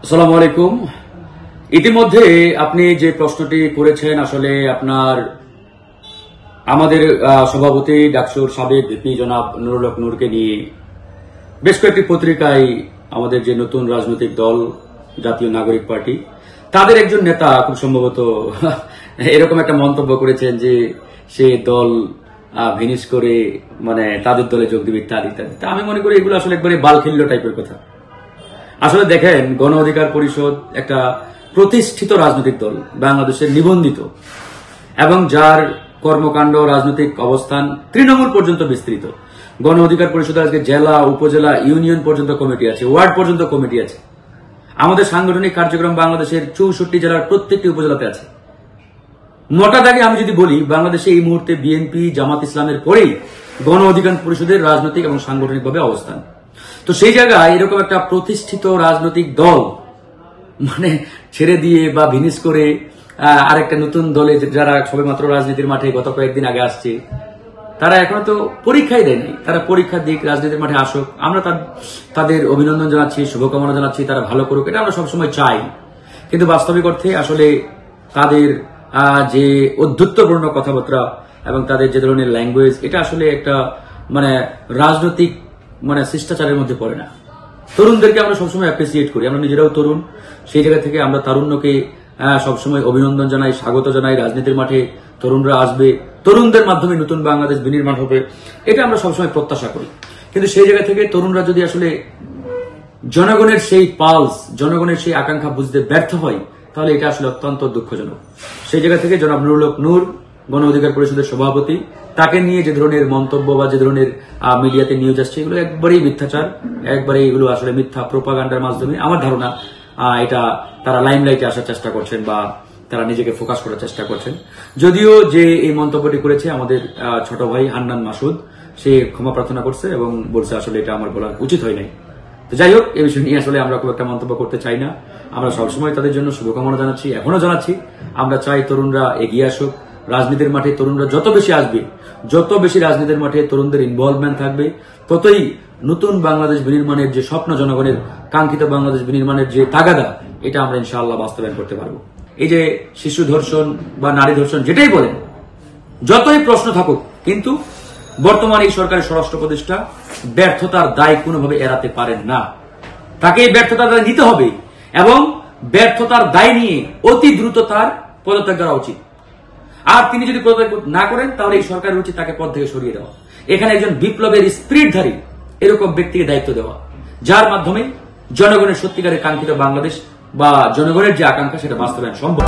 আসসালামু আলাইকুম। ইতিমধ্যে আপনি যে প্রশ্নটি করেছেন আসলে আপনার আমাদের সভাপতি ডাকসুর সাবেক ভিপি জনাব নুরুল হক নূরকে নিয়ে বেশ কয়েকটি পত্রিকায় আমাদের যে নতুন রাজনৈতিক দল জাতীয় নাগরিক পার্টি তাদের একজন নেতা খুব সম্ভবত এরকম একটা মন্তব্য করেছেন যে সে দল ভিনিশ করে মানে তাদের দলে যোগ দিবে ইত্যাদি ইত্যাদি। আমি মনে করি এগুলো আসলে একবারে বালখিল্য টাইপের কথা। আসলে দেখেন, গণ অধিকার পরিষদ একটা প্রতিষ্ঠিত রাজনৈতিক দল, বাংলাদেশের নিবন্ধিত এবং যার কর্মকাণ্ড রাজনৈতিক অবস্থান তৃণমূল পর্যন্ত বিস্তৃত। গণ অধিকার পরিষদের আজকে জেলা, উপজেলা, ইউনিয়ন পর্যন্ত কমিটি আছে, ওয়ার্ড পর্যন্ত কমিটি আছে। আমাদের সাংগঠনিক কার্যক্রম বাংলাদেশের 64 জেলার প্রত্যেকটি উপজেলাতে আছে। মোটা দাগে আমি যদি বলি, বাংলাদেশে এই মুহূর্তে বিএনপি, জামাত ইসলামের পরেই গণ অধিকার পরিষদের রাজনৈতিক এবং সাংগঠনিকভাবে অবস্থান। তো সেই জায়গায় এরকম একটা প্রতিষ্ঠিত রাজনৈতিক দল মানে ছেড়ে দিয়ে বা ভিনিস করে আরেকটা নতুন দলে যারা সবেমাত্র রাজনীতির মাঠে গত কয়েকদিন আগে আসছে, তারা এখনো তো পরীক্ষাই দেয়নি। তারা পরীক্ষা দিক, রাজনীতির মাঠে আসুক, আমরা তাদের অভিনন্দন জানাচ্ছি, শুভকামনা জানাচ্ছি, তারা ভালো করুক, এটা আমরা সবসময় চাই। কিন্তু বাস্তবিক অর্থে আসলে তাদের যে অধ্যত্বপূর্ণ কথাবার্তা এবং তাদের যে ধরনের ল্যাঙ্গুয়েজ, এটা আসলে একটা মানে রাজনৈতিক মানে শিষ্টাচারের মধ্যে পড়ে না। তরুণদেরকে আমরা সবসময় অ্যাপ্রিসিয়েট করি, আমরা নিজেরাও তরুণ, সেই জায়গা থেকে আমরা তারুণ্যকে সবসময় অভিনন্দন জানাই, স্বাগত জানাই। রাজনীতির মাঠে তরুণরা আসবে, তরুণদের মাধ্যমে নতুন বাংলাদেশ বিনির্মাণ হবে, এটা আমরা সবসময় প্রত্যাশা করি। কিন্তু সেই জায়গা থেকে তরুণরা যদি আসলে জনগণের সেই পালস, জনগণের সেই আকাঙ্ক্ষা বুঝতে ব্যর্থ হয়, তাহলে এটা আসলে অত্যন্ত দুঃখজনক। সেই জায়গা থেকে জনাব নুরুল হক নূর, গণ অধিকার পরিষদের সভাপতি, তাকে নিয়ে যে ধরনের মন্তব্য বা যে ধরনের মিডিয়াতে নিউজ আসছে, এগুলো একবারেই মিথ্যাচার, একবারেই এগুলো আসলে মিথ্যা প্রোপাগান্ডার মাধ্যমে আমার ধারণা এটা তারা লাইমলাইটে আসার চেষ্টা করছেন বা তারা নিজেকে ফোকাস করার চেষ্টা করছেন। যদিও যে এই মন্তব্যটি করেছে আমাদের ছোট ভাই হান্নান মাসুদ, সে ক্ষমা প্রার্থনা করছে এবং বলছে আসলে এটা আমার বলা উচিত হয় নাই। তো যাই হোক, এই বিষয় নিয়ে আসলে আমরা খুব একটা মন্তব্য করতে চাই না। আমরা সবসময় তাদের জন্য শুভকামনা জানাচ্ছি, এখনো জানাচ্ছি। আমরা চাই তরুণরা এগিয়ে আসুক, রাজনীতির মাঠে তরুণরা যত বেশি আসবে, যত বেশি রাজনীতির মাঠে তরুণদের ইনভলভমেন্ট থাকবে, ততই নতুন বাংলাদেশ বিনির্মাণের যে স্বপ্ন, জনগণের কাঙ্ক্ষিত বাংলাদেশ বিনির্মাণের যে তাগাদা, এটা আমরা ইনশাআল্লাহ বাস্তবায়ন করতে পারবো। এই যে শিশু ধর্ষণ বা নারী ধর্ষণ যেটাই বলেন, যতই প্রশ্ন থাকুক, কিন্তু বর্তমান এই সরকারের স্বরাষ্ট্র উপদেষ্টা ব্যর্থতার দায় কোনোভাবে এড়াতে পারেন না। তাকে এই ব্যর্থতার দায় নিতে হবে এবং ব্যর্থতার দায় নিয়ে অতি দ্রুত তার পদত্যাগ করা উচিত। আর তিনি যদি পদত্যাগ না করেন, তাহলে এই সরকারের উচিত তাকে পদ থেকে সরিয়ে দেওয়া। এখানে একজন বিপ্লবের স্পিরিটধারী এরকম ব্যক্তিকে দায়িত্ব দেওয়া, যার মাধ্যমে জনগণের সত্যিকারের কাঙ্ক্ষিত বাংলাদেশ বা জনগণের যে আকাঙ্ক্ষা, সেটা বাস্তবায়ন সম্ভব।